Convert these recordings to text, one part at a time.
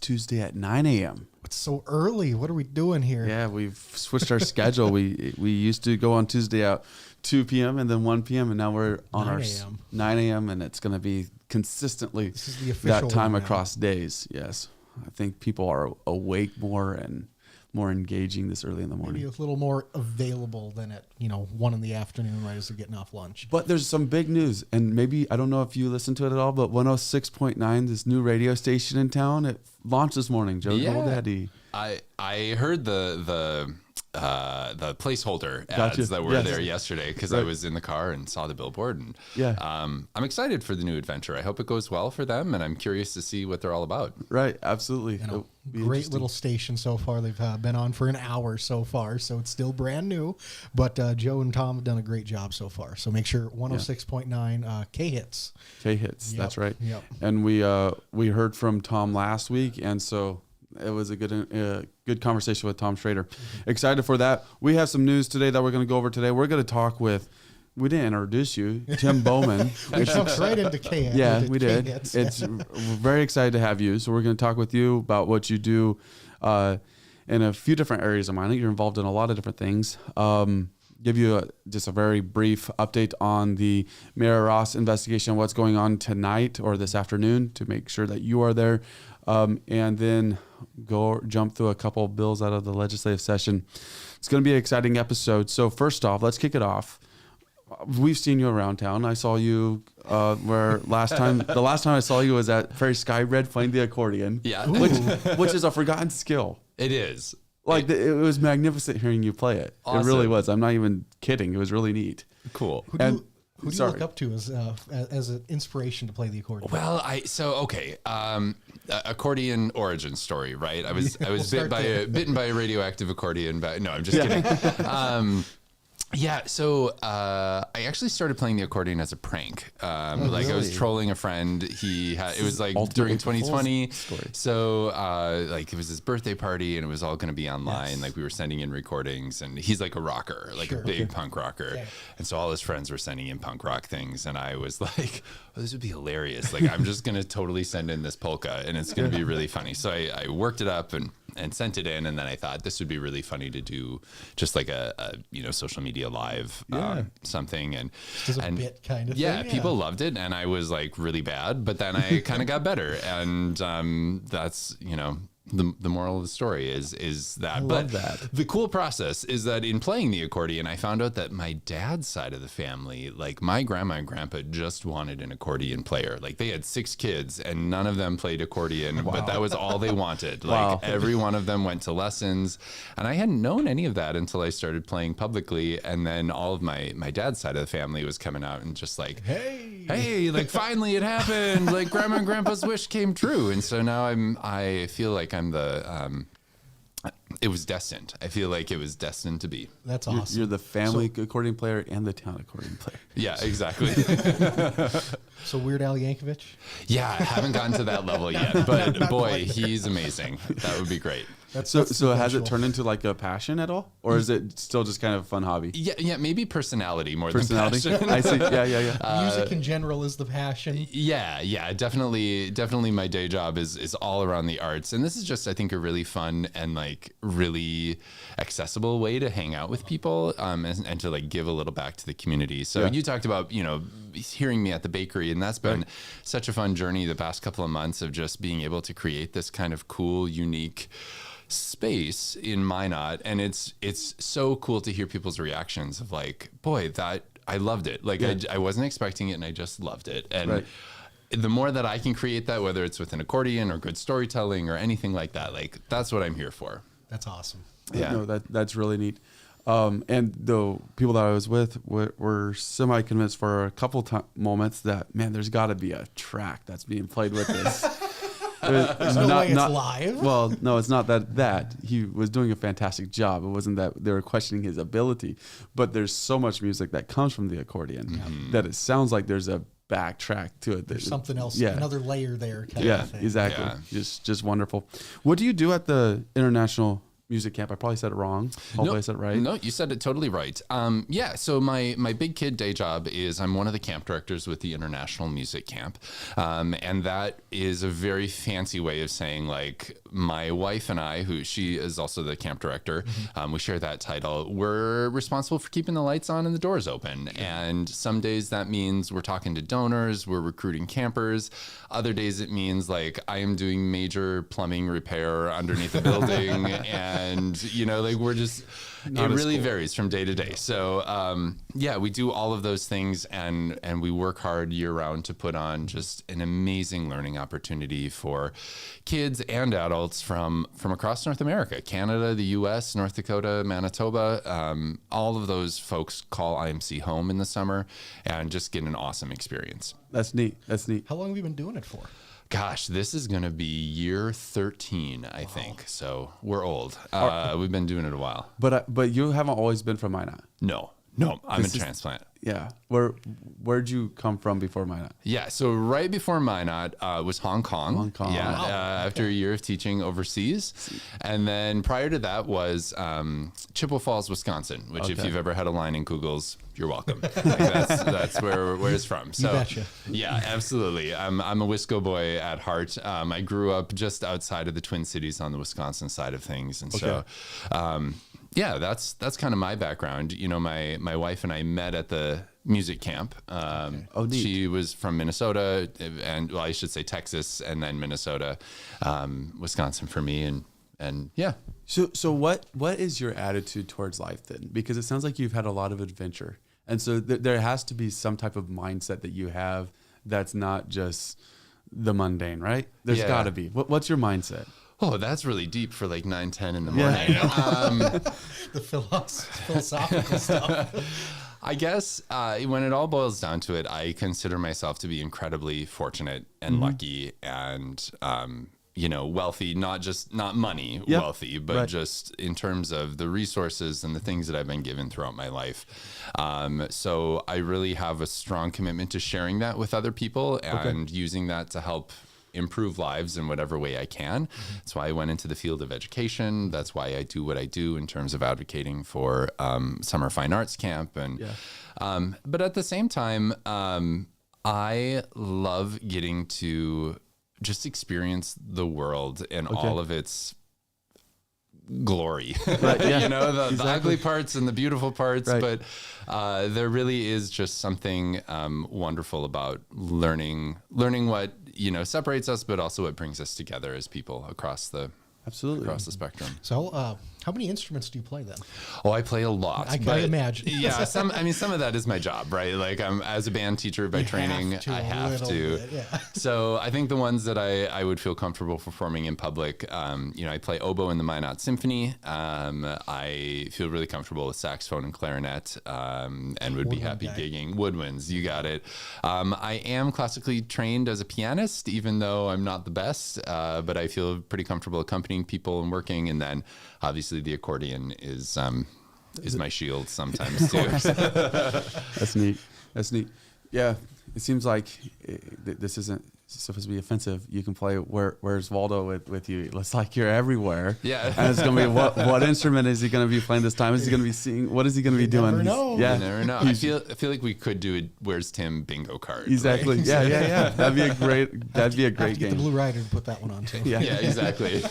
Tuesday at 9 a.m. It's so early. What are we doing here? Yeah, we've switched our schedule. We used to go on Tuesday at 2 p.m. and then 1 p.m. and now we're on 9 a.m. and it's going to be consistently This is the official that time one now. across days. Yes, I think people are awake more and more engaging this early in the morning. Maybe a little more available than at 1 in the afternoon right as they're getting off lunch. But there's some big news, and maybe, I don't know if you listen to it at all, but 106.9, this new radio station in town, it launched this morning. Joe Daddy. I heard the placeholder ads that were there yesterday because I was in the car and saw the billboard, and I'm excited for the new adventure. I hope it goes well for them, and I'm curious to see what they're all about. Right, absolutely. Great little station so far. They've been on for an hour so far, so it's still brand new. But Joe and Tom have done a great job so far. So make sure 106.9 K-Hits. K-Hits, that's right. Yep. And we heard from Tom last week, and so it was a good conversation with Tom Schrader. Excited for that. We have some news today that we're going to go over today. We're going to talk with, we didn't introduce you, Tim Baumann. We jumped right into K-Hits. Yeah, we did. We're very excited to have you. So we're going to talk with you about what you do in a few different areas of mining. You're involved in a lot of different things. Give you just a very brief update on the Murals investigation, what's going on tonight or this afternoon to make sure that you are there. And then jump through a couple of bills out of the legislative session. It's going to be an exciting episode. So first off, let's kick it off. We've seen you around town. I saw you the last time I saw you was at Prairie Sky Red playing the accordion. Yeah. Which is a forgotten skill. It is. It was magnificent hearing you play it. Awesome. It really was. I'm not even kidding. It was really neat. Cool. Who do you look up to as an inspiration to play the accordion? Well, accordion origin story, right? I was bitten by a radioactive accordion. No, I'm just kidding. So I actually started playing the accordion as a prank. I was trolling a friend. It was like during 2020. So it was his birthday party and it was all going to be online. Yes. Like we were sending in recordings and he's like a rocker, a big punk rocker. Okay. And so all his friends were sending in punk rock things. And I was like, oh, this would be hilarious. Like I'm just going to totally send in this polka and it's going to be really funny. So I worked it up and sent it in, and then I thought this would be really funny to do just like a social media live something and just a bit kind of thing. Yeah, people loved it, and I was like really bad, but then I kind of got better, and that's the moral of the story is that. I love that. The cool process is that in playing the accordion, I found out that my dad's side of the family, like my grandma and grandpa, just wanted an accordion player. Like they had 6 kids and none of them played accordion, but that was all they wanted. Like every one of them went to lessons, and I hadn't known any of that until I started playing publicly. And then all of my dad's side of the family was coming out and just like, hey, like finally it happened. Like grandma and grandpa's wish came true. And so now I feel like I'm it was destined. I feel like it was destined to be. That's awesome. You're the family accordion player and the town accordion player. Yeah, exactly. So Weird Al Yankovic? Yeah, I haven't gotten to that level yet, but boy, he's amazing. That would be great. So has it turned into like a passion at all, or is it still just kind of a fun hobby? Yeah, maybe personality more than passion. I see. Yeah. Music in general is the passion. Yeah, definitely. My day job is all around the arts, and this is just I think a really fun and like really accessible way to hang out with people, and to like give a little back to the community. So you talked about hearing me at the bakery, and that's been such a fun journey the past couple of months of just being able to create this kind of cool, unique space in Minot, and it's so cool to hear people's reactions of like, boy, that I loved it. Like I wasn't expecting it, and I just loved it. And the more that I can create that, whether it's with an accordion or good storytelling or anything like that, like that's what I'm here for. That's awesome. Yeah, no, that's really neat. And the people that I was with were semi-convinced for a couple moments that, man, there's got to be a track that's being played with this. There's no way it's live. Well, no, it's not that he was doing a fantastic job. It wasn't that they were questioning his ability, but there's so much music that comes from the accordion that it sounds like there's a backtrack to it. There's something else, another layer there. Exactly. Yeah. Just wonderful. What do you do at the International music camp. I probably said it wrong. Hopefully I said it right. No, you said it totally right. Yeah, so my big kid day job is I'm one of the camp directors with the International Music Camp. And that is a very fancy way of saying, like, my wife and I, who she is also the camp director, we share that title. We're responsible for keeping the lights on and the doors open. And some days that means we're talking to donors, we're recruiting campers. Other days it means, like, I am doing major plumbing repair underneath the building. And, you know, like, we're just, it really varies from day to day. So, yeah, we do all of those things, and we work hard year round to put on just an amazing learning opportunity for kids and adults from across North America, Canada, the US, North Dakota, Manitoba. All of those folks call IMC home in the summer and just get an awesome experience. That's neat. That's neat. How long have you been doing it for? Gosh, this is going to be year 13, I think. So we're old. We've been doing it a while. But you haven't always been from Minot. No, I'm a transplant. Yeah. Where'd you come from before Minot? Yeah, so right before Minot was Hong Kong. Hong Kong. Yeah, Wow. After a year of teaching overseas. And then prior to that was Chippewa Falls, Wisconsin, which if you've ever had a line in Google's, you're welcome. Like, that's where it's from. So, You betcha. Yeah, absolutely. I'm a Wisco boy at heart. I grew up just outside of the Twin Cities on the Wisconsin side of things. And so, yeah, that's kind of my background. You know, my wife and I met at the music camp. Neat. She was from Minnesota, and well, I should say Texas, and then Minnesota, Wisconsin for me, and yeah. So what is your attitude towards life then? Because it sounds like you've had a lot of adventure, and so there has to be some type of mindset that you have that's not just the mundane, right? There's got to be. What's your mindset? Oh, that's really deep for like 9-10 in the morning. The philosophical stuff. I guess when it all boils down to it, I consider myself to be incredibly fortunate and lucky and, you know, wealthy, not money wealthy, but just in terms of the resources and the things that I've been given throughout my life. So I really have a strong commitment to sharing that with other people and using that to help improve lives in whatever way I can. That's why I went into the field of education. That's why I do what I do in terms of advocating for summer fine arts camp. And but at the same time, I love getting to just experience the world and all of its glory. Right, yeah. You know, the ugly parts and the beautiful parts, but there really is just something wonderful about learning what, you know, separates us, but also what brings us together as people across the spectrum. So, how many instruments do you play then? Oh, I play a lot. I can imagine. Yeah, some of that is my job, right? Like I'm as a band teacher by training, I have to. Bit, yeah. So I think the ones that I would feel comfortable performing in public, you know, I play oboe in the Minot Symphony. I feel really comfortable with saxophone and clarinet, and would be happy gigging woodwinds. You got it. I am classically trained as a pianist, even though I'm not the best, but I feel pretty comfortable accompanying people and working. And then obviously the accordion is my shield sometimes too. That's neat. Yeah, it seems like this isn't supposed to be offensive. You can play Where's Waldo with you. It's like you're everywhere. Yeah. And it's gonna be what instrument is he gonna be playing this time? Is he gonna be singing? What is he gonna be doing? Never know. Yeah. You never know. I feel like we could do a Where's Tim bingo card. Exactly. Right? Yeah. That'd be a great Get game. the Blue Rider to put that one on too. Yeah, exactly.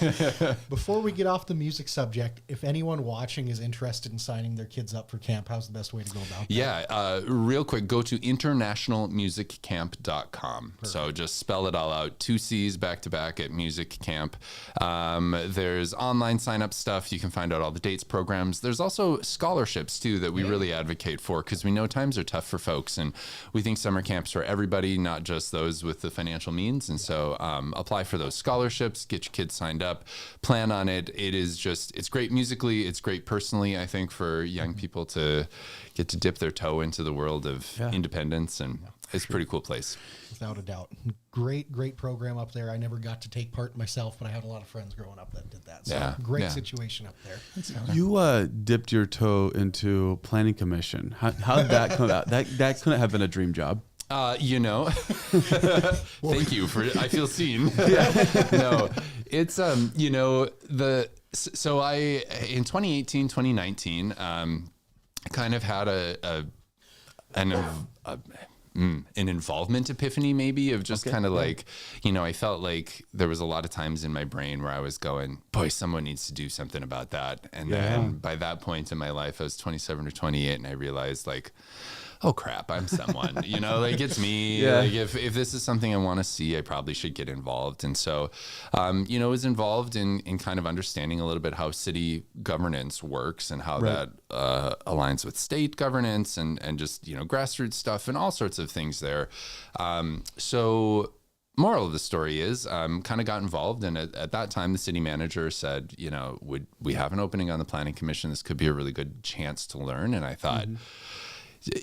Before we get off the music subject, if anyone watching is interested in signing their kids up for camp, how's the best way to go about that? Yeah, real quick, go to internationalmusiccamp.com. So just spell it all out, 2 C's back to back at Music Camp. There's online sign-up stuff. You can find out all the dates, programs. There's also scholarships too that we really advocate for, because we know times are tough for folks, and we think summer camps for everybody, not just those with the financial means. And so apply for those scholarships, get your kids signed up, plan on it. It's great musically, it's great personally, I think, for young people to get to dip their toe into the world of independence, and it's a pretty cool place. Without a doubt. Great program up there. I never got to take part myself, but I had a lot of friends growing up that did that. So great situation up there. You dipped your toe into planning commission. How did that come out? That couldn't have been a dream job. You know, thank you for, I feel seen. No, it's, you know, So in 2018, 2019, kind of had an involvement epiphany, maybe, of just kind of like, I felt like there was a lot of times in my brain where I was going, boy, someone needs to do something about that. And then by that point in my life, I was 27 or 28, and I realized, like, oh crap, I'm someone, like, it's me. Yeah. Like, if this is something I want to see, I probably should get involved. And so, was involved in kind of understanding a little bit how city governance works and how that aligns with state governance and just, grassroots stuff and all sorts of things there. So moral of the story is kind of got involved. And at that time, the city manager said, would we have an opening on the planning commission? This could be a really good chance to learn. And I thought,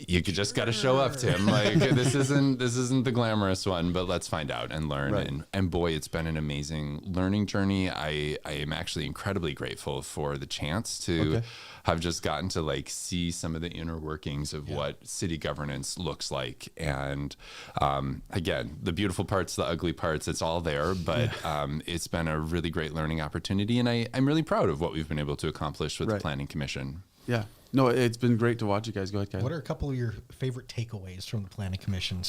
you could just got to show up, Tim. Like, this isn't the glamorous one, but let's find out and learn. Right. And boy, it's been an amazing learning journey. I am actually incredibly grateful for the chance to have just gotten to, like, see some of the inner workings of what city governance looks like. And again, the beautiful parts, the ugly parts, it's all there, but it's been a really great learning opportunity. And I'm really proud of what we've been able to accomplish with the Planning Commission. Yeah. No, it's been great to watch you guys. Go ahead, Kyler. What are a couple of your favorite takeaways from the Planning Commission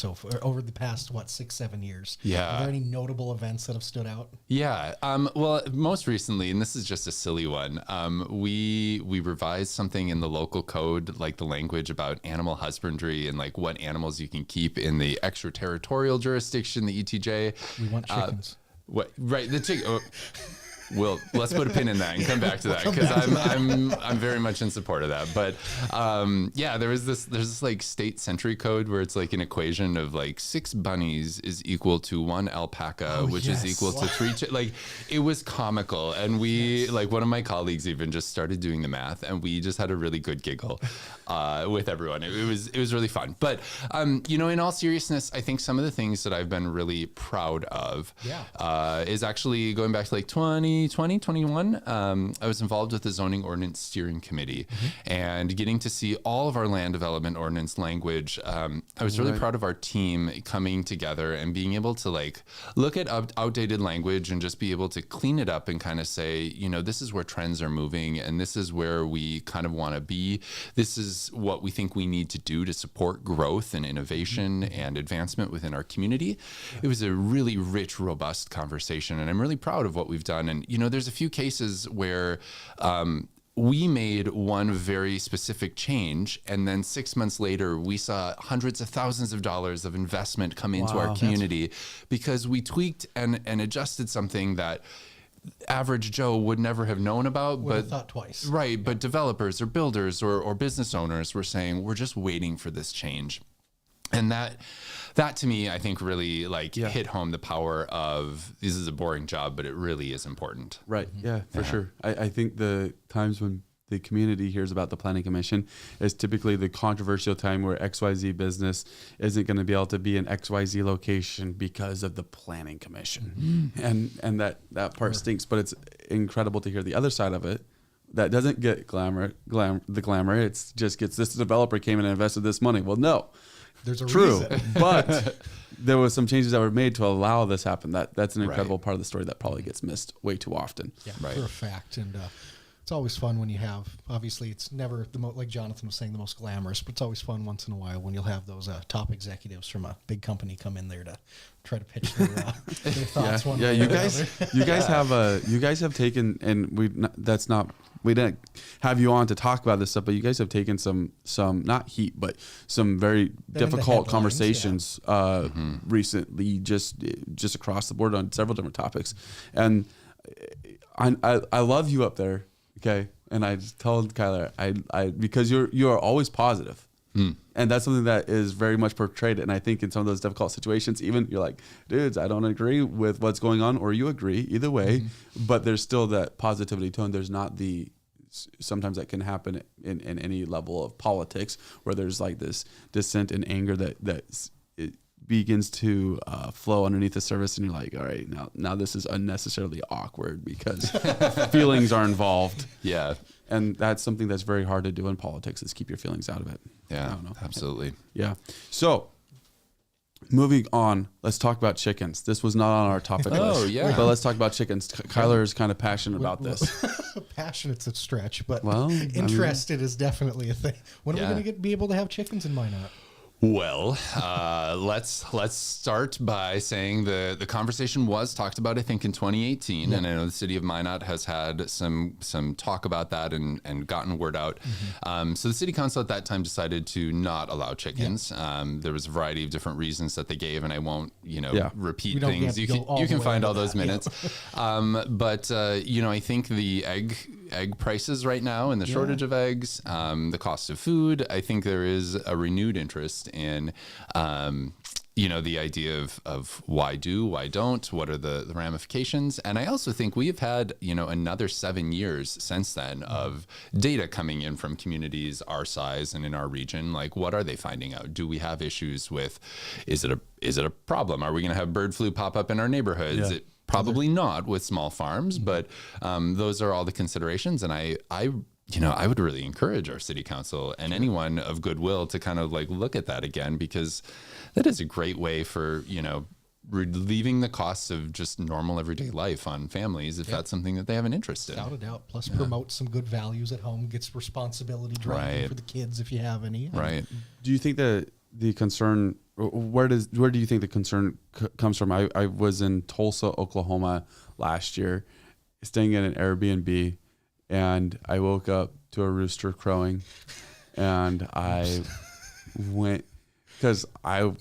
over the past 6-7 years? Yeah. Are there any notable events that have stood out? Yeah. Well, most recently, and this is just a silly one, we revised something in the local code, like the language about animal husbandry and, like, what animals you can keep in the extraterritorial jurisdiction, the ETJ. We want chickens. Right. The chicken. Well, let's put a pin in that and come back to that, because I'm very much in support of that. But there's this like state century code where it's like an equation of, like, 6 bunnies is equal to 1 alpaca, which is equal to 3. Like, it was comical, and we like, one of my colleagues even just started doing the math, and we just had a really good giggle with everyone. It was really fun. But in all seriousness, I think some of the things that I've been really proud of is actually going back to, like, 2021, I was involved with the Zoning Ordinance Steering Committee, and getting to see all of our land development ordinance language. I was really proud of our team coming together and being able to, like, look at outdated language and just be able to clean it up and kind of say, this is where trends are moving, and this is where we kind of want to be. This is what we think we need to do to support growth and innovation and advancement within our community. It was a really rich, robust conversation, and I'm really proud of what we've done. And, there's a few cases where we made one very specific change, and then 6 months later, we saw hundreds of thousands of dollars of investment come into our community because we tweaked and adjusted something that average Joe would never have known about, Would have thought twice. Right. But developers or builders or business owners were saying, we're just waiting for this change. And that to me, I think, really hit home the power of, this is a boring job, but it really is important. Right. Yeah, for sure. I think the times when the community hears about the Planning Commission is typically the controversial time where XYZ business isn't going to be able to be in XYZ location because of the Planning Commission. And that part stinks, but it's incredible to hear the other side of it. That doesn't get the glamour. It's just gets, this developer came in and invested this money. Well, no. There's a True, reason. but there was some changes that were made to allow this happen. That's an incredible part of the story that probably gets missed way too often. Yeah, for a fact. And it's always fun when you have, obviously it's never like Jonathan was saying, the most glamorous, but it's always fun once in a while when you'll have those top executives from a big company come in there to try to pitch their thoughts. You guys have taken, and we didn't have you on to talk about this stuff, but you guys have taken some not heat, but some very difficult conversations recently, just across the board on several different topics. And I love you up there, okay? And I just told Kyler, I because you are always positive. And that's something that is very much portrayed. And I think in some of those difficult situations, even you're like, dudes, I don't agree with what's going on, or you agree, either way, but there's still that positivity tone. There's not sometimes that can happen in any level of politics where there's like this dissent and anger that it begins to flow underneath the surface, and you're like, all right, now this is unnecessarily awkward because feelings are involved. Yeah. And that's something that's very hard to do in politics, is keep your feelings out of it. Yeah, absolutely. Yeah. So moving on, let's talk about chickens. This was not on our topic list. Yeah. But let's talk about chickens. Kyler is kind of passionate about this. Passionate's a stretch, but Well, interested is definitely a thing. When are we Yeah. going to be able to have chickens in Minot? Well, let's start by saying the conversation was talked about, I think, in 2018, and I know the city of Minot has had some talk about that and gotten word out. So the city council at that time decided to not allow chickens. There was a variety of different reasons that they gave, and I won't repeat We don't things. have to You go all can the way find into all those that, minutes. But I think the egg prices right now and the shortage of eggs, the cost of food, I think there is a renewed interest in the idea of why don't, what are the ramifications. And I also think we have had, another 7 years since then of data coming in from communities our size and in our region. Like, what are they finding out? Do we have issues with, is it a problem? Are we going to have bird flu pop up in our neighborhoods? Yeah. Probably not with small farms, but those are all the considerations. And I would really encourage our city council and anyone of goodwill to kind of like look at that again, because that is a great way for, relieving the costs of just normal everyday life on families if that's something that they have an interest in. Without a doubt. Plus promote some good values at home, gets responsibility driving for the kids if you have any. Right. Do you think that the concern, where do you think the concern comes from? I was in Tulsa, Oklahoma last year, staying in an Airbnb, and I woke up to a rooster crowing, and I went, because I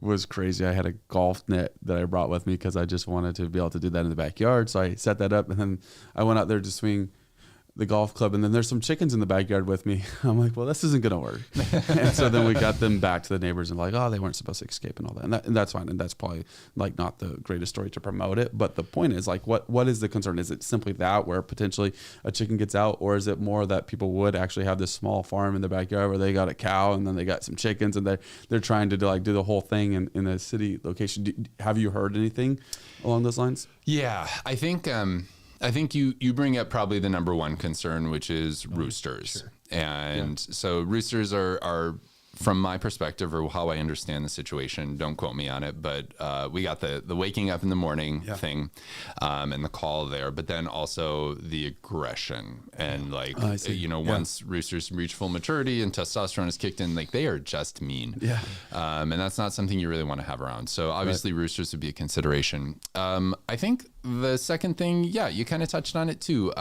was crazy. I had a golf net that I brought with me because I just wanted to be able to do that in the backyard. So I set that up, and then I went out there to swing the golf club, and then there's some chickens in the backyard with me. I'm like, well, this isn't going to work. And so then we got them back to the neighbors and like, oh, they weren't supposed to escape and all that. And that's fine. And that's probably like not the greatest story to promote it. But the point is like, what is the concern? Is it simply that where potentially a chicken gets out, or is it more that people would actually have this small farm in the backyard where they got a cow and then they got some chickens and they're trying to do the whole thing in a city location? Have you heard anything along those lines? Yeah, I think you bring up probably the number one concern, which is roosters. Sure. And so roosters are, from my perspective, or how I understand the situation, don't quote me on it, but we got the waking up in the morning thing and the call there, but then also the aggression. And once roosters reach full maturity and testosterone is kicked in, like they are just mean. Yeah. And that's not something you really want to have around. So obviously roosters would be a consideration. I think the second thing, you kind of touched on it too.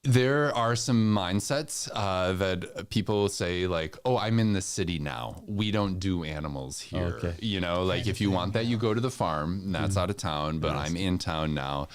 There are some mindsets that people say like, oh, I'm in the city now. We don't do animals here. Okay. If you want that, you go to the farm. That's out of town, but I'm in town now.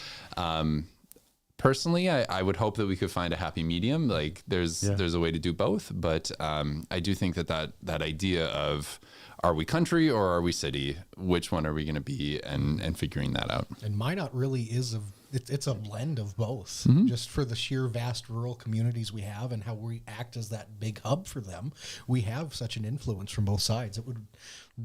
Personally, I would hope that we could find a happy medium. Like there's a way to do both. But I do think that idea of, are we country or are we city? Which one are we going to be? And figuring that out. And Minot really is it's a blend of both, just for the sheer vast rural communities we have and how we act as that big hub for them. We have such an influence from both sides. It would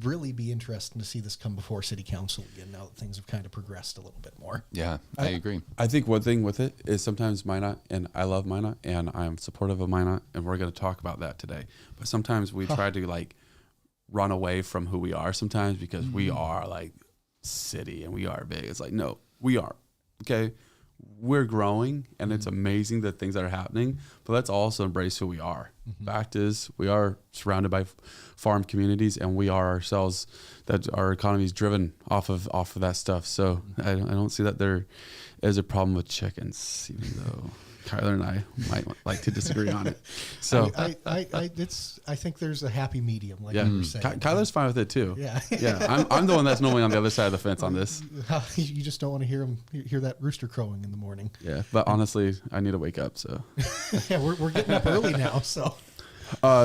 really be interesting to see this come before city council again now that things have kind of progressed a little bit more. Yeah, I agree. I think one thing with it is sometimes Minot, and I love Minot, and I'm supportive of Minot, and we're going to talk about that today. But sometimes we try to like run away from who we are sometimes because we are like city and we are big. It's like, no, we are. Okay, we're growing and it's amazing the things that are happening, but let's also embrace who we are. Fact is, we are surrounded by farm communities, and we are ourselves, that our economy is driven off of that stuff. So I don't see that there is a problem with chickens, even though Kyler and I might like to disagree on it. So I think there's a happy medium, like you were saying. Kyler's fine with it too. Yeah. Yeah. I'm the one that's normally on the other side of the fence on this. You just don't want to hear that rooster crowing in the morning. Yeah, but honestly, I need to wake up. So yeah, we're getting up early now. So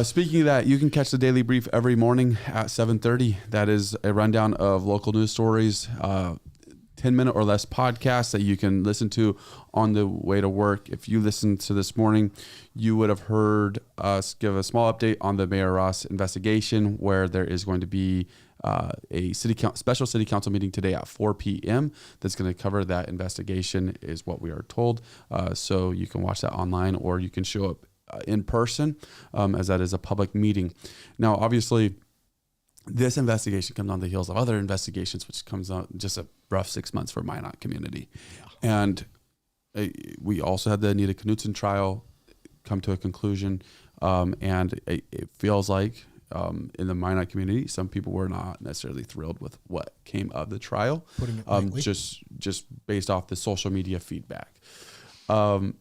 speaking of that, you can catch the Daily Brief every morning at 7:30. That is a rundown of local news stories. 10-minute or less podcasts that you can listen to on the way to work. If you listened to this morning, you would have heard us give a small update on the Mayor Ross investigation, where there is going to be a special city council meeting today at 4 p.m. that's going to cover that investigation, is what we are told. So you can watch that online, or you can show up in person, as that is a public meeting. Now, obviously, this investigation comes on the heels of other investigations, which comes out just a rough 6 months for Minot community. Yeah. And we also had the Anita Knutson trial come to a conclusion. And it feels like in the Minot community, some people were not necessarily thrilled with what came of the trial, Putting it lightly. just based off the social media feedback. But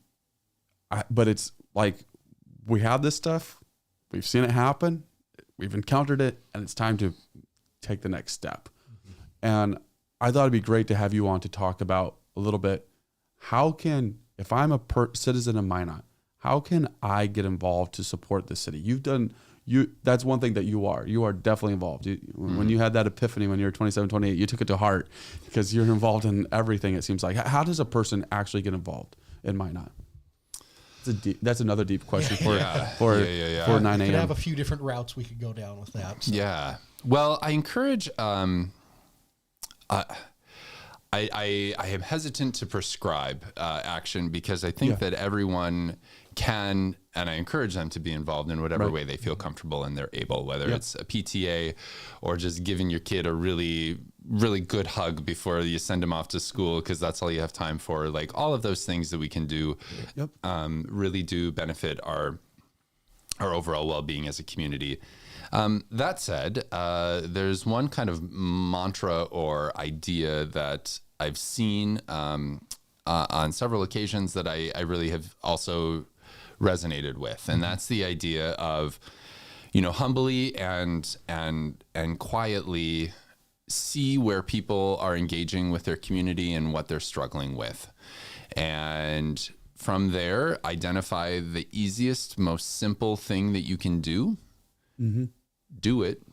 it's like we have this stuff, we've seen it happen, we've encountered it, and it's time to take the next step. Mm-hmm. And I thought it'd be great to have you on to talk about a little bit, if I'm a citizen of Minot, how can I get involved to support the city? That's one thing that you are definitely involved. When you had that epiphany when you were 27, 28, you took it to heart because you're involved in everything. It seems like, how does a person actually get involved in Minot? That's another deep question for 9 a.m. We could have a few different routes we could go down with that. So. Yeah. Well, I encourage, I am hesitant to prescribe action because I think that everyone can, and I encourage them to be involved in whatever way they feel comfortable and they're able, whether it's a PTA or just giving your kid a really, really good hug before you send them off to school because that's all you have time for. Like all of those things that we can do really do benefit our overall well-being as a community. That said, there's one kind of mantra or idea that I've seen on several occasions that I really have also resonated with, and that's the idea of, humbly and quietly see where people are engaging with their community and what they're struggling with, and from there identify the easiest, most simple thing that you can do. Mm-hmm. Do it,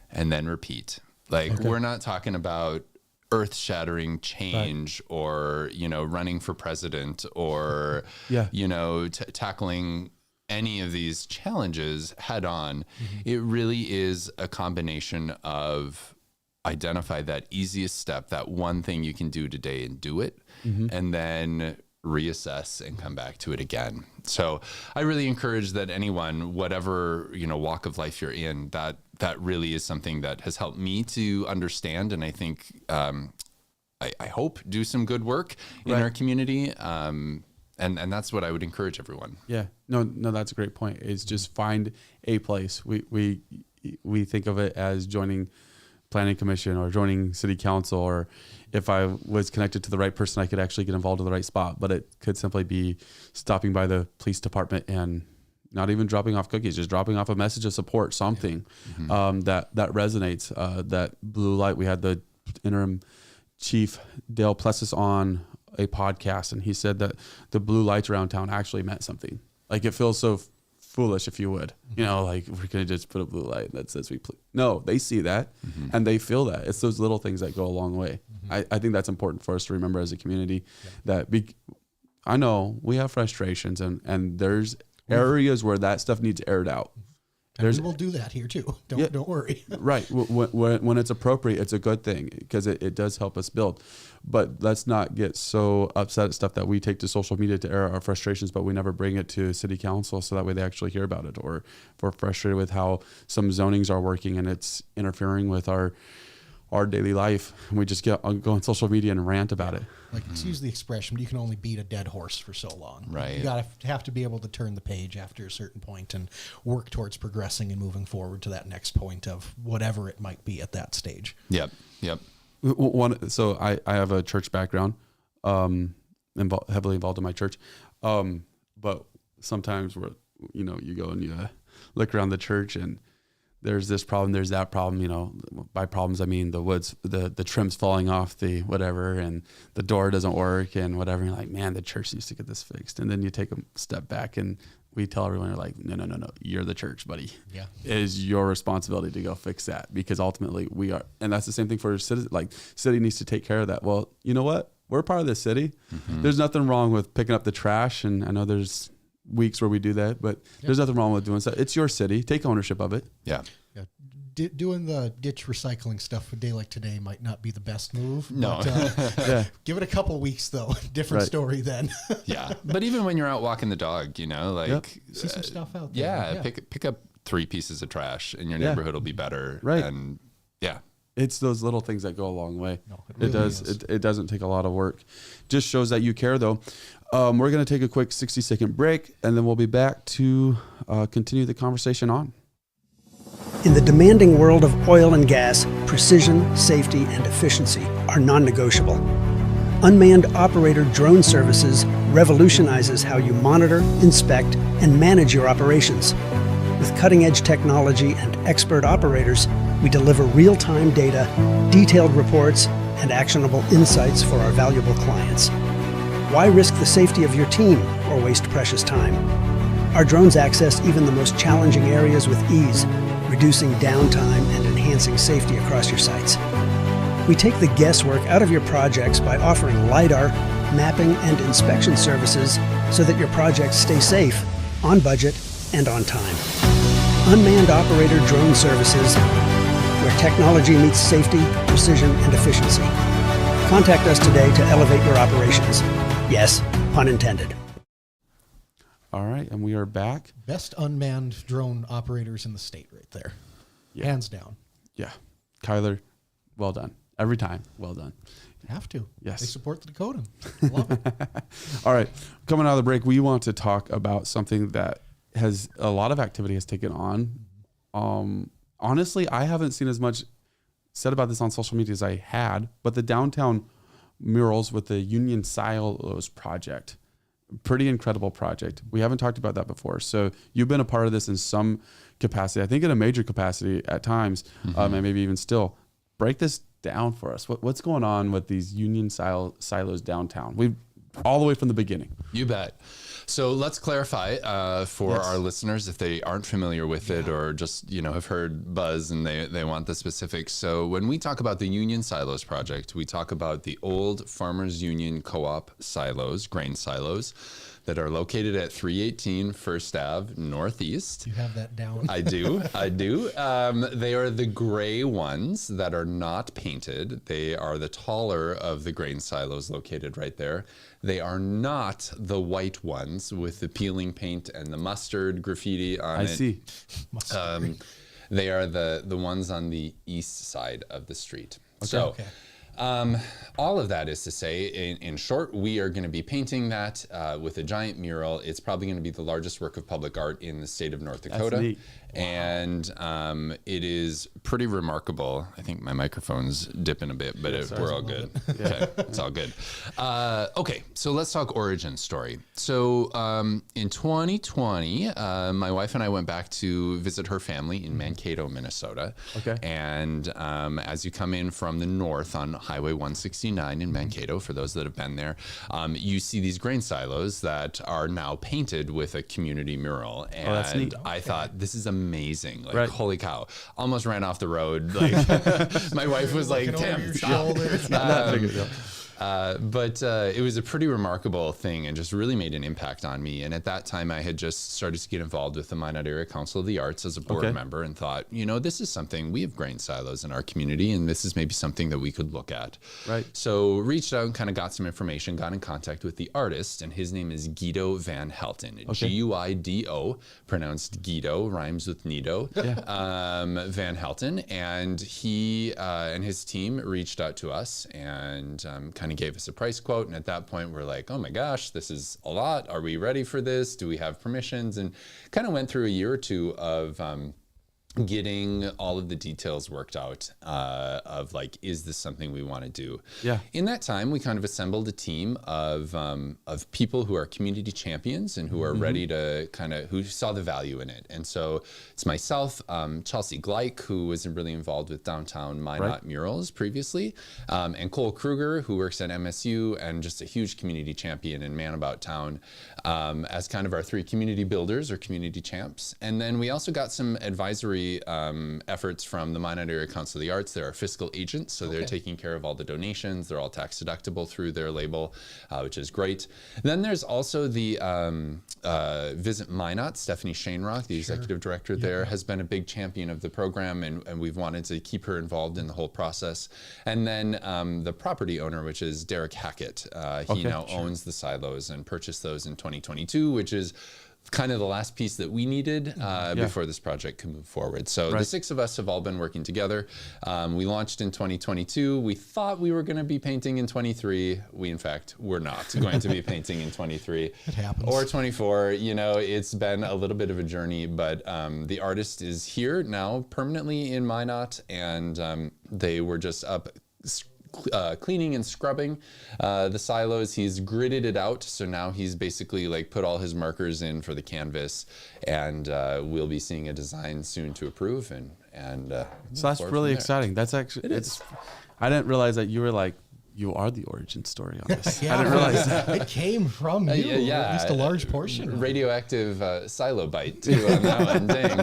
and then repeat. We're not talking about earth-shattering change or, running for president or, tackling any of these challenges head on. Mm-hmm. It really is a combination of identify that easiest step, that one thing you can do today and do it, and then reassess and come back to it again. So I really encourage that anyone, whatever, walk of life you're in, that really is something that has helped me to understand. And I think, I hope do some good work in our community. And that's what I would encourage everyone. Yeah, no, that's a great point. Is just find a place. We think of it as joining planning commission or joining city council, or if I was connected to the right person, I could actually get involved in the right spot. But it could simply be stopping by the police department and not even dropping off cookies, just dropping off a message of support, something that resonates. That blue light. We had the interim chief Dale Plessis on a podcast, and he said that the blue lights around town actually meant something. Like it feels so foolish, if you would, like we're gonna just put a blue light that says no, they see that and they feel that. It's those little things that go a long way. I think that's important for us to remember as a community. I know we have frustrations and there's areas where that stuff needs aired out. And we will do that here too. Don't worry. Right. When it's appropriate, it's a good thing because it does help us build. But let's not get so upset at stuff that we take to social media to air our frustrations, but we never bring it to city council so that way they actually hear about it. Or if we're frustrated with how some zonings are working and it's interfering with our daily life, and we just go on social media and rant about it. Like, excuse the expression, but you can only beat a dead horse for so long. Right. You have to be able to turn the page after a certain point and work towards progressing and moving forward to that next point of whatever it might be at that stage. Yep. So I have a church background, heavily involved in my church. But sometimes you go and you look around the church and there's this problem, there's that problem, by problems, I mean the woods, the trim's falling off the whatever, and the door doesn't work and whatever. You're like, man, the church needs to get this fixed. And then you take a step back and we tell everyone, you're like, no, you're the church, buddy. Yeah. It is your responsibility to go fix that, because ultimately we are. And that's the same thing for citizens. Like, city needs to take care of that. Well, you know what? We're part of the city. Mm-hmm. There's nothing wrong with picking up the trash. And I know there's weeks where we do that, but there's nothing wrong with doing so. It's your city. Take ownership of it. Yeah. Doing the ditch recycling stuff a day like today might not be the best move. No. But, give it a couple weeks though. Different story then. Yeah. But even when you're out walking the dog, see some stuff out there. Yeah. Pick up 3 pieces of trash and your neighborhood will be better. Right. And it's those little things that go a long way. No, it does. It doesn't take a lot of work. Just shows that you care, though. We're going to take a quick 60-second break, and then we'll be back to continue the conversation on. In the demanding world of oil and gas, precision, safety, and efficiency are non-negotiable. Unmanned operator drone services revolutionizes how you monitor, inspect, and manage your operations. With cutting-edge technology and expert operators, we deliver real-time data, detailed reports, and actionable insights for our valuable clients. Why risk the safety of your team or waste precious time? Our drones access even the most challenging areas with ease, reducing downtime and enhancing safety across your sites. We take the guesswork out of your projects by offering LiDAR, mapping, and inspection services so that your projects stay safe, on budget, and on time. Unmanned operator drone services, where technology meets safety, precision, and efficiency. Contact us today to elevate your operations. Yes, pun intended. All right, and we are back. Best unmanned drone operators in the state right there. Yeah. Hands down. Yeah. Kyler, well done. Every time, well done. Have to. Yes. They support the Dakota. Love it. All right, coming out of the break, we want to talk about something that has a lot of activity has taken on. Honestly, I haven't seen as much said about this on social media as I had, but the downtown murals with the Union Silos project, pretty incredible project. We haven't talked about that before. So you've been a part of this in some capacity, I think in a major capacity at times, and maybe even still. Break this down for us. What's going on with these Union silos downtown? We've all the way from the beginning. You bet. So let's clarify for our listeners if they aren't familiar with it or just have heard buzz and they want the specifics. So when we talk about the Union Silos project, we talk about the old Farmers Union Co-op silos, grain silos, that are located at 318 First Ave Northeast. You have that down. I do. They are the gray ones that are not painted. They are the taller of the grain silos located right there. They are not the white ones with the peeling paint and the mustard graffiti on it. I see. They are the ones on the east side of the street. Okay. All of that is to say, in short, we are going to be painting that with a giant mural. It's probably going to be the largest work of public art in the state of North Dakota. That's neat. And it is pretty remarkable. I think my microphone's dipping a bit, but we're all good. Okay, it's all good. Okay, so let's talk origin story. So in 2020, my wife and I went back to visit her family in Mankato, Minnesota. Okay. And as you come in from the north on Highway 169 in Mankato, for those that have been there, you see these grain silos that are now painted with a community mural. And that's neat. I thought, this is amazing. Like, right. Holy cow. Almost ran off the road. Like, my wife was like, Tim, stop. But it was a pretty remarkable thing and just really made an impact on me. And at that time, I had just started to get involved with the Minot Area Council of the Arts as a board member and thought, this is something, we have grain silos in our community, and this is maybe something that we could look at. Right. So reached out and kind of got some information, got in contact with the artist, and his name is Guido Van Helten. Guido, pronounced Guido, rhymes with Nido. Van Helten. And he and his team reached out to us and kind of gave us a price quote. And at that point, we're like, oh my gosh, this is a lot. Are we ready for this? Do we have permissions? And kind of went through a year or two of getting all of the details worked out of like, is this something we want to do? Yeah. In that time, we kind of assembled a team of people who are community champions and who are ready to who saw the value in it. And so it's myself, Chelsea Gleich, who was really involved with downtown Minot Murals previously, and Cole Kruger, who works at MSU and just a huge community champion and man about town, as kind of our three community builders or community champs. And then we also got some advisory efforts from the Minot Area Council of the Arts. They're our fiscal agents, so they're taking care of all the donations. They're all tax deductible through their label, which is great. Then there's also the Visit Minot. Stephanie Shanerock, the executive director there, has been a big champion of the program, and we've wanted to keep her involved in the whole process. And then the property owner, which is Derek Hackett, he now owns the silos and purchased those in 2022, which is kind of the last piece that we needed before this project could move forward. So the 6 of us have all been working together. We launched in 2022. We thought we were going to be painting in 23. We, in fact, were not going to be painting in 23. It happens. Or 24. You know, it's been a little bit of a journey, but the artist is here now permanently in Minot, and they were just up cleaning and scrubbing the silos. He's gridded it out, so now he's basically like put all his markers in for the canvas, and we'll be seeing a design soon to approve. And so that's really exciting. That's actually I didn't realize that you are the origin story on this. I didn't realize that. It came from you. At least a large portion. Radioactive silo bite too on that one. Dang.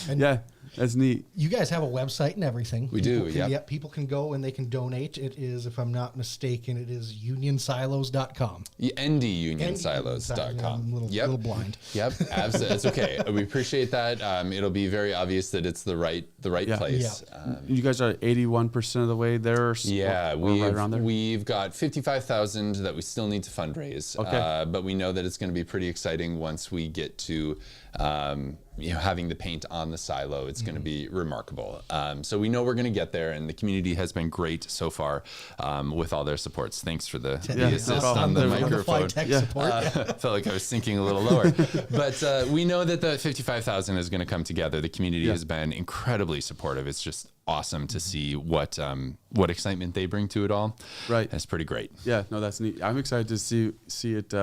And that's neat. You guys have a website and everything. We do, yeah. People can go and they can donate. It is, if I'm not mistaken, it is unionsilos.com. ndunionsilos.com. I'm a little blind. Yep, absolutely. It's okay. We appreciate that. It'll be very obvious that it's the right place. Yeah. You guys are 81% of the way there. Yeah, or right around there. We've got 55,000 that we still need to fundraise. Okay. But we know that it's going to be pretty exciting once we get to having the paint on the silo. It's going to be remarkable. So we know we're going to get there, and the community has been great so far with all their supports. Thanks for the assist on the microphone. Felt like I was sinking a little lower. But we know that the 55,000 is going to come together. The community has been incredibly supportive. It's just awesome to see what excitement they bring to it all. Right. That's pretty great. Yeah, no, that's neat. I'm excited to see it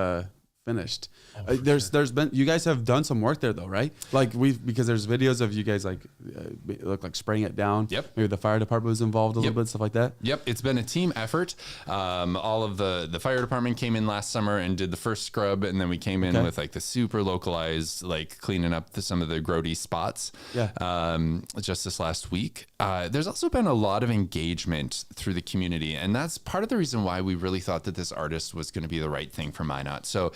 finished. There's been, you guys have done some work there though, right? Like because there's videos of you guys look like spraying it down. Yep. Maybe the fire department was involved a little bit, stuff like that. Yep. It's been a team effort. All of the fire department came in last summer and did the first scrub, and then we came in with like the super localized, like cleaning up some of the grody spots. Yeah. Just this last week. There's also been a lot of engagement through the community, and that's part of the reason why we really thought that this artist was going to be the right thing for Minot. So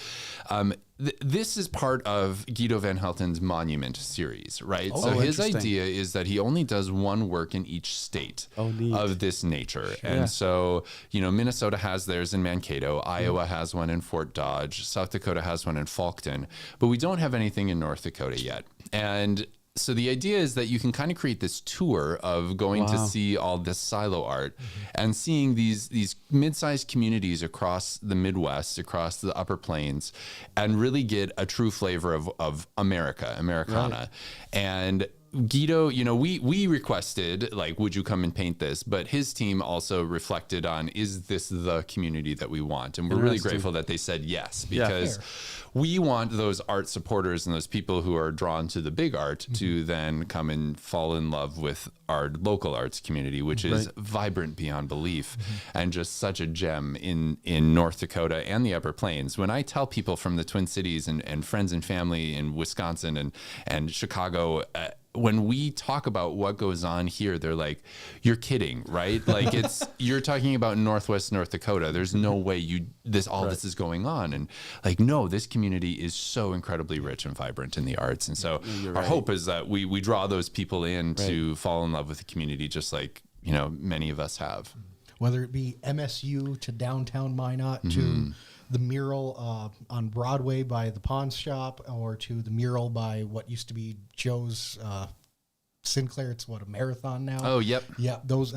this is part of Guido van Helten's Monument series, right? So his idea is that he only does one work in each state of this nature. And so, Minnesota has theirs in Mankato, Iowa has one in Fort Dodge, South Dakota has one in Faulkton, but we don't have anything in North Dakota yet. And so the idea is that you can kind of create this tour of going to see all this silo art and seeing these mid-sized communities across the Midwest, across the Upper Plains, and really get a true flavor of Americana. Right. And Guido, we requested, like, would you come and paint this? But his team also reflected on, is this the community that we want? And we're really grateful that they said yes, because we want those art supporters and those people who are drawn to the big art to then come and fall in love with our local arts community, which is vibrant beyond belief and just such a gem in North Dakota and the Upper Plains. When I tell people from the Twin Cities and friends and family in Wisconsin and Chicago, when we talk about what goes on here, they're like, you're kidding, right? Like you're talking about Northwest North Dakota. There's no way this is going on. And like, no, this community is so incredibly rich and vibrant in the arts. And so our hope is that we draw those people in to fall in love with the community, just like, many of us have. Whether it be MSU to downtown Minot to the mural on Broadway by the pawn shop, or to the mural by what used to be Joe's Sinclair. It's a marathon now. Oh, yep. Yeah, those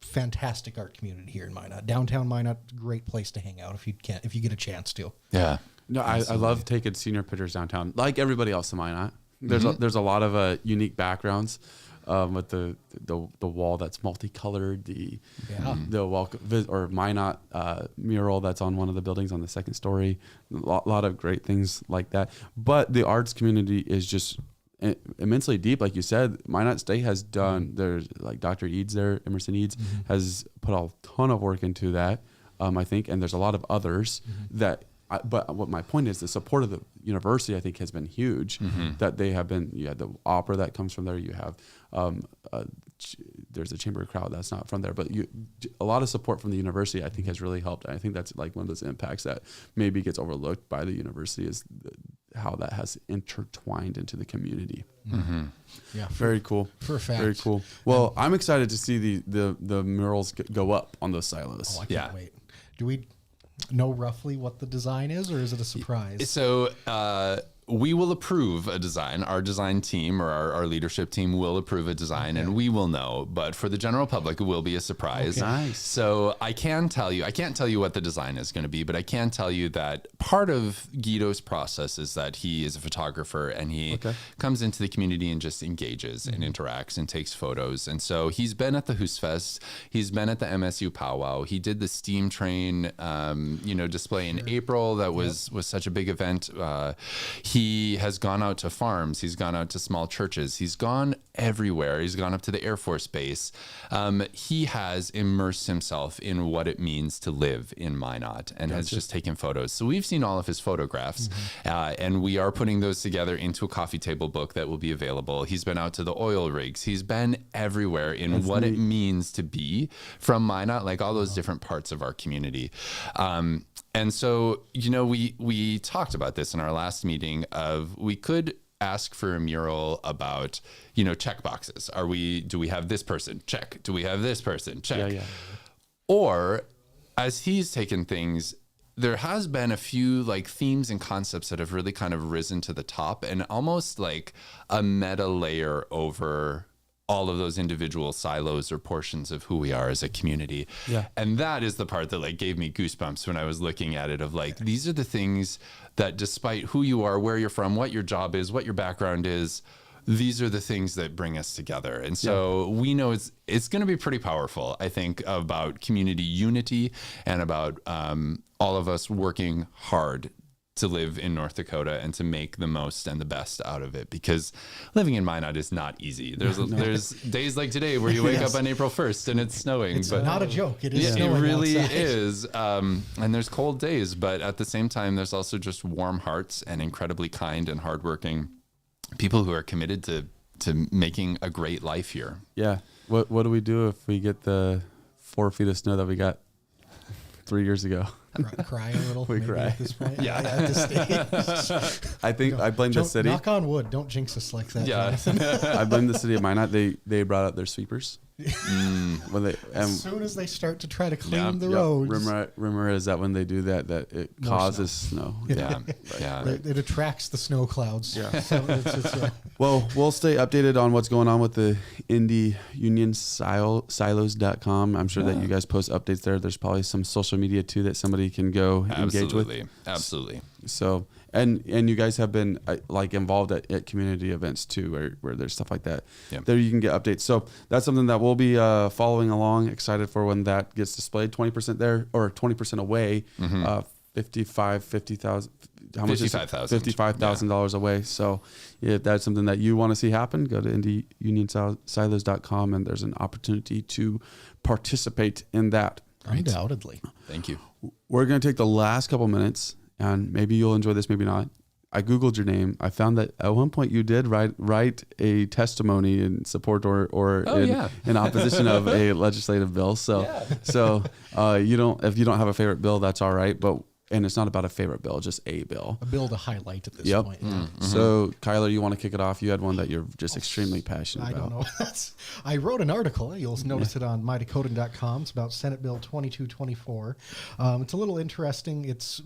fantastic art community here in Minot. Downtown Minot, great place to hang out if you get a chance to. Yeah. No, I love taking senior pictures downtown, like everybody else in Minot. There's a lot of unique backgrounds. With the wall that's multicolored, the Minot mural that's on one of the buildings on the second story, a lot of great things like that. But the arts community is just immensely deep, like you said. Minot State has done. There's like Dr. Eads there, Emerson Eads has put a ton of work into that. I think, and there's a lot of others that. But what my point is, the support of the university, I think, has been huge. That they have been. You had the opera that comes from there. You have there's a chamber crowd that's not from there, but a lot of support from the university, I think, has really helped. And I think that's like one of those impacts that maybe gets overlooked by the university, is how that has intertwined into the community. Yeah, very cool. For a fact. Very cool. Well, I'm excited to see the murals go up on those silos. Oh, I can't wait. Do we know roughly what the design is, or is it a surprise? So we will approve a design. Our design team or our leadership team will approve a design, and we will know. But for the general public, it will be a surprise. Okay. Nice. So I can't tell you what the design is going to be, but I can tell you that part of Guido's process is that he is a photographer, and he comes into the community and just engages and interacts and takes photos. And so he's been at the Husfest. He's been at the MSU powwow. He did the steam train, display in April. That was such a big event. He has gone out to farms. He's gone out to small churches. He's gone everywhere. He's gone up to the Air Force Base. He has immersed himself in what it means to live in Minot and has just taken photos. So we've seen all of his photographs, and we are putting those together into a coffee table book that will be available. He's been out to the oil rigs. He's been everywhere in what it means to be from Minot, like all those different parts of our community. And so, we talked about this in our last meeting of we could ask for a mural about, check boxes. Do we have this person? Check. Do we have this person? Check. Yeah. Or as he's taken things, there has been a few like themes and concepts that have really kind of risen to the top and almost like a meta layer over all of those individual silos or portions of who we are as a community. Yeah. And that is the part that like gave me goosebumps when I was looking at it of like, these are the things that despite who you are, where you're from, what your job is, what your background is, these are the things that bring us together. And so we know it's going to be pretty powerful, I think, about community unity and about all of us working hard to live in North Dakota and to make the most and the best out of it, because living in Minot is not easy. There's days like today where you wake up on April 1st and it's snowing. It's not a joke. It is snowing. It really outside. is. And there's cold days, but at the same time, there's also just warm hearts and incredibly kind and hardworking people who are committed to making a great life here. Yeah. What do we do if we get the 4 feet of snow that we got 3 years ago? Cry a little. We cry. At this point. Yeah. At this stage. I think I blame the city. Knock on wood. Don't jinx us like that. Yeah. I blame the city of Minot. They brought out their sweepers. As soon as they start to try to clean the roads. Rumor is that when they do that it causes snow. Yeah. It attracts the snow clouds. Yeah. So Well, we'll stay updated on what's going on with the Indie Union silos.com. I'm sure that you guys post updates there. There's probably some social media too that somebody can go engage with. Absolutely. So, and you guys have been like involved at community events too, where there's stuff like that. Yep. There you can get updates. So that's something that we'll be following along. Excited for when that gets displayed. 20% there or 20% away. Mm-hmm. $50,000. How much is it? $55,000 away. So if that's something that you want to see happen, go to indieunionsilos.com and there's an opportunity to participate in that. Undoubtedly. Thank you. We're going to take the last couple minutes, and maybe you'll enjoy this, maybe not. I Googled your name. I found that at one point you did write a testimony in support or in opposition of a legislative bill. So if you don't have a favorite bill, that's all right. And it's not about a favorite bill, just a bill. A bill to highlight at this point. Mm-hmm. So, Kyler, you want to kick it off? You had one that you're just extremely passionate about. I don't know. I wrote an article. You'll notice it on mydakotan.com. It's about Senate Bill 2224. It's a little interesting. It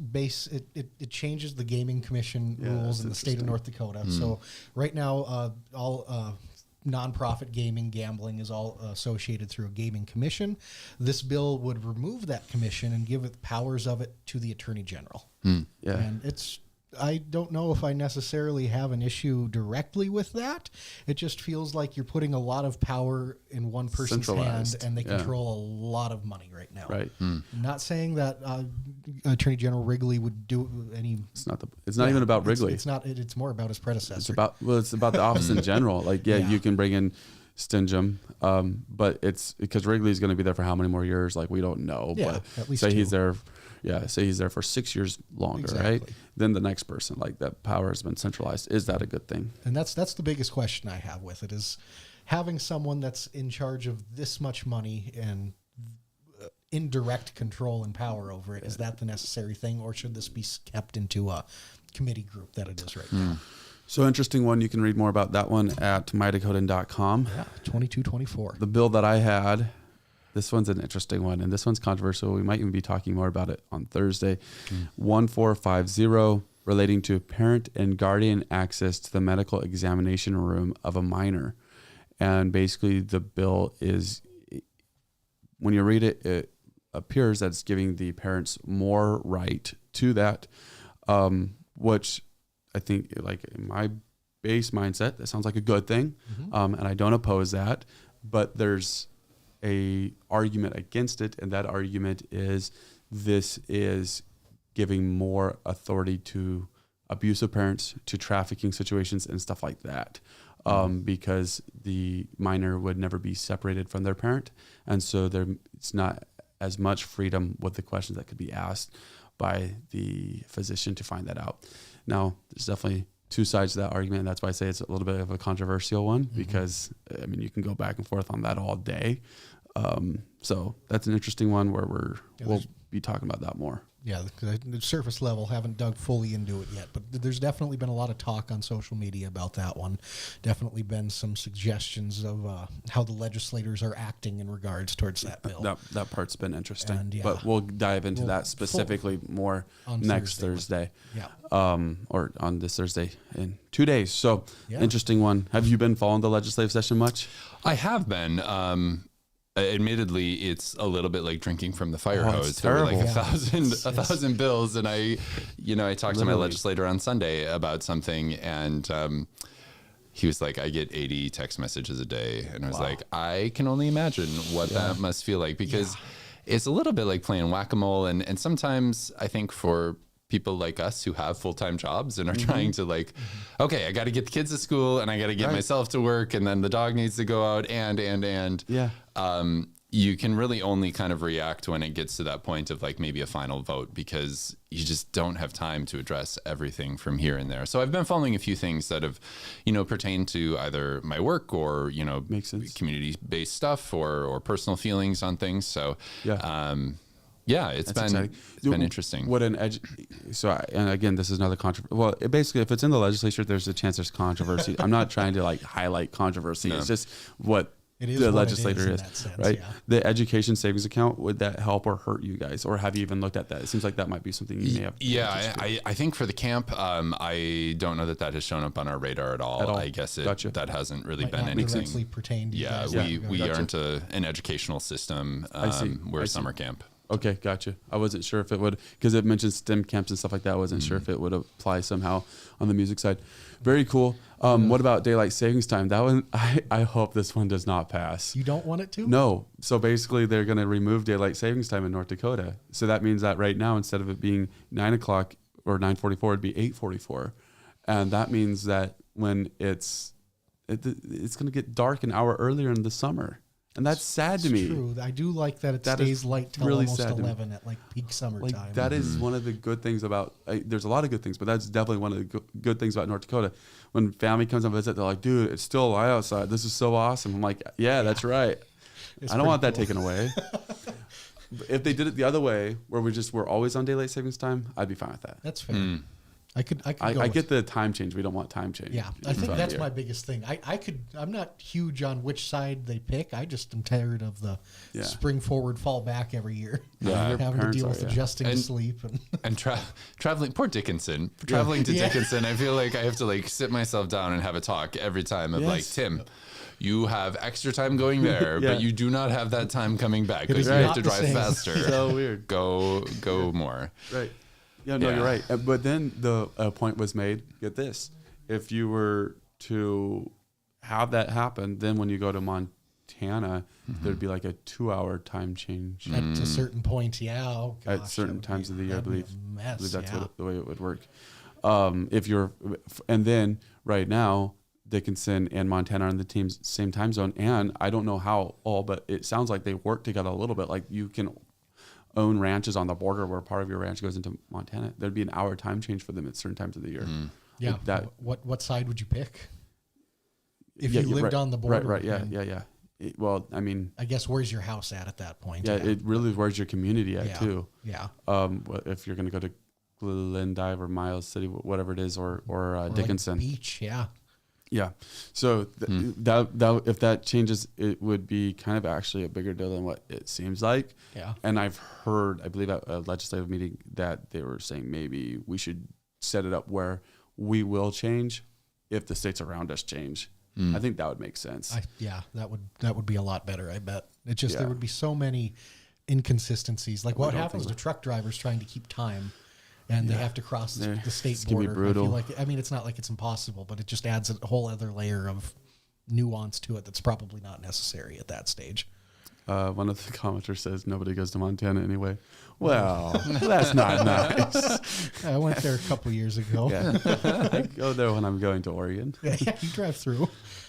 changes the Gaming Commission rules in the state of North Dakota. So right now, all nonprofit gambling is all associated through a gaming commission. This bill would remove that commission and give it powers of it to the Attorney General. Yeah. And I don't know if I necessarily have an issue directly with that. It just feels like you're putting a lot of power in one person's hand, and they control a lot of money right now. Right. Not saying that Attorney General Wrigley would do any. It's not even about Wrigley. It's not. It's more about his predecessor. It's about the office in general. Like, you can bring in Stingham, but it's because Wrigley's going to be there for how many more years? Like, we don't know. Yeah, but at least say 2. he's there. Yeah, say he's there for 6 years longer, right? Then the next person, like, that power has been centralized. Is that a good thing? And that's the biggest question I have with it, is having someone that's in charge of this much money and indirect control and power over it. Is that the necessary thing, or should this be kept into a committee group that it is right now? So interesting one. You can read more about that one at mydakotan.com. Yeah, 2224. The bill that I had, this one's an interesting one, and this one's controversial. We might even be talking more about it on Thursday. 1450. relating to parent and guardian access to the medical examination room of a minor. And basically the bill is, when you read it, it appears that it's giving the parents more right to that, which I think, like, in my base mindset, that sounds like a good thing. And I don't oppose that, but there's a argument against it. And that argument is, this is giving more authority to abusive parents, to trafficking situations and stuff like that. Because the minor would never be separated from their parent. And so it's not as much freedom with the questions that could be asked by the physician to find that out. Now, there's definitely two sides to that argument. And that's why I say it's a little bit of a controversial one, because, I mean, you can go back and forth on that all day. So that's an interesting one where we'll be talking about that more. Yeah, the surface level, haven't dug fully into it yet, but there's definitely been a lot of talk on social media about that one. Definitely been some suggestions of how the legislators are acting in regards towards that bill. That part's been interesting, And, but we'll dive into that specifically more on next Thursday. Yeah. Or on this Thursday in 2 days. So Yeah. interesting one. Have you been following the legislative session much? I have been. Admittedly, it's a little bit like drinking from the fire hose. There were like terrible. a thousand bills, and I talked to my Literally. legislator on Sunday about something, and he was like, "I get 80 text messages a day," and I was like, "I can only imagine what that must feel like," because it's a little bit like playing whack-a-mole, and sometimes I think for people like us who have full-time jobs and are trying to okay, I got to get the kids to school and I got to get myself to work, and then the dog needs to go out and you can really only kind of react when it gets to that point of like maybe a final vote, because you just don't have time to address everything from here and there. So I've been following a few things that have, pertained to either my work or, Makes sense. community-based stuff or personal feelings on things. So, it's been interesting. And again, this is another controversy. Well, basically, if it's in the legislature, there's a chance there's controversy. I'm not trying to highlight controversy. No. It's just what the legislator is, sense, right? Yeah. The education savings account, would that help or hurt you guys? Or have you even looked at that? It seems like that might be something you may have. Yeah, I think for the camp, I don't know that has shown up on our radar at all. I guess that hasn't really been anything. Directly pertained to you guys. We aren't an educational system. We're a summer camp. Okay, gotcha. I wasn't sure if it would, because it mentioned STEM camps and stuff like that. I wasn't sure if it would apply somehow on the music side. Very cool. What about daylight savings time? That one, I hope this one does not pass. You don't want it to? No. So basically, they're going to remove daylight savings time in North Dakota. So that means that right now, instead of it being 9 o'clock or 9:44, it'd be 8:44, and that means that when it's going to get dark an hour earlier in the summer. And that's sad to me. True. I do like that it stays light till really almost sad 11 at peak summertime. That is one of the good things about, there's a lot of good things, but that's definitely one of the good things about North Dakota. When family comes on visit, they're like, dude, it's still light outside. This is so awesome. I'm like, yeah, that's right. I don't want that taken away. If they did it the other way, where we're always on daylight savings time, I'd be fine with that. That's fair. I get the time change. We don't want time change. Yeah, I think that's my biggest thing. I'm not huge on which side they pick. I just am tired of the spring forward, fall back every year. Yeah, having to deal with adjusting sleep and traveling. Poor Dickinson. Traveling to Dickinson, I feel like I have to sit myself down and have a talk every time of Tim, you have extra time going there, but you do not have that time coming back because you have to drive faster. So weird. Go more. Right. Yeah, no, you're right. But then the point was made, get this, if you were to have that happen, then when you go to Montana, there'd be like a 2-hour time change. At a certain point, at certain times of the year, I believe that's the way it would work. And then right now, Dickinson and Montana are in the same time zone. And I don't know how but it sounds like they work together a little bit. Like you can own ranches on the border where part of your ranch goes into Montana. There'd be an hour time change for them at certain times of the year. Yeah. What side would you pick if you lived on the border? Right. Yeah. Well, I mean, I guess where's your house at that point? Yeah, it really is where's your community at too. Yeah. If you're going to go to Glendive or Miles City, whatever it is, or Dickinson Beach. Yeah. Yeah. So that if that changes, it would be kind of actually a bigger deal than what it seems like. Yeah. And I've heard, I believe at a legislative meeting, that they were saying maybe we should set it up where we will change if the states around us change. I think that would make sense. That would be a lot better. I bet it just there would be so many inconsistencies. Like what happens to truck drivers trying to keep time, and they have to cross the state border. Be brutal. I mean, it's not like it's impossible, but it just adds a whole other layer of nuance to it that's probably not necessary at that stage. One of the commenters says nobody goes to Montana anyway. Well, that's not nice. I went there a couple years ago. Yeah. I go there when I'm going to Oregon. Yeah, you drive through.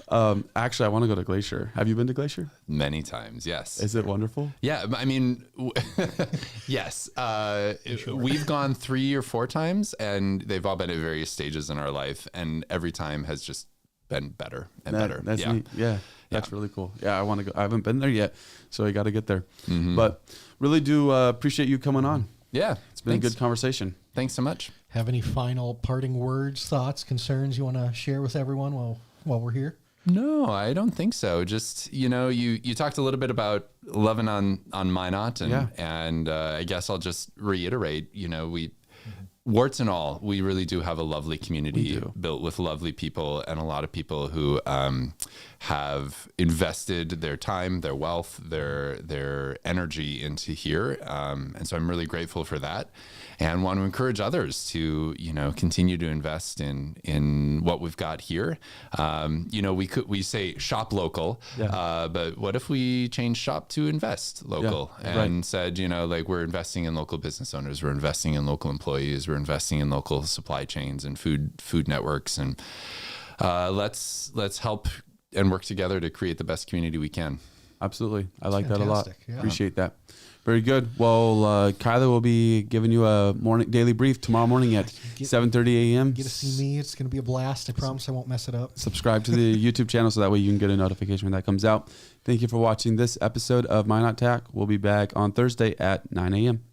Actually, I want to go to Glacier. Have you been to Glacier? Many times, yes. Is it wonderful? Yeah, I mean, yes. We've gone 3 or 4 times, and they've all been at various stages in our life, and every time has just been better and better. That's neat. Yeah, that's really cool. Yeah, I want to go. I haven't been there yet, so I got to get there. But really do appreciate you coming on. Yeah, it's been a good conversation. Thanks so much. Have any final parting words, thoughts, concerns you want to share with everyone while we're here? No, I don't think so. Just, you talked a little bit about loving on Minot, and I guess I'll just reiterate, warts and all, we really do have a lovely community built with lovely people, and a lot of people who have invested their time, their wealth, their energy into here. And so I'm really grateful for that, and want to encourage others to, continue to invest in what we've got here. We say shop local, but what if we change shop to invest local and said, we're investing in local business owners, we're investing in local employees, we're investing in local supply chains and food networks, and let's help and work together to create the best community we can. Absolutely. I like that a lot. Yeah. Appreciate that. Very good. Well, Kyler will be giving you a daily brief tomorrow morning at 7:30 a.m. Get to see me. It's going to be a blast. I promise I won't mess it up. Subscribe to the YouTube channel so that way you can get a notification when that comes out. Thank you for watching this episode of Minot Talk. We'll be back on Thursday at 9 a.m.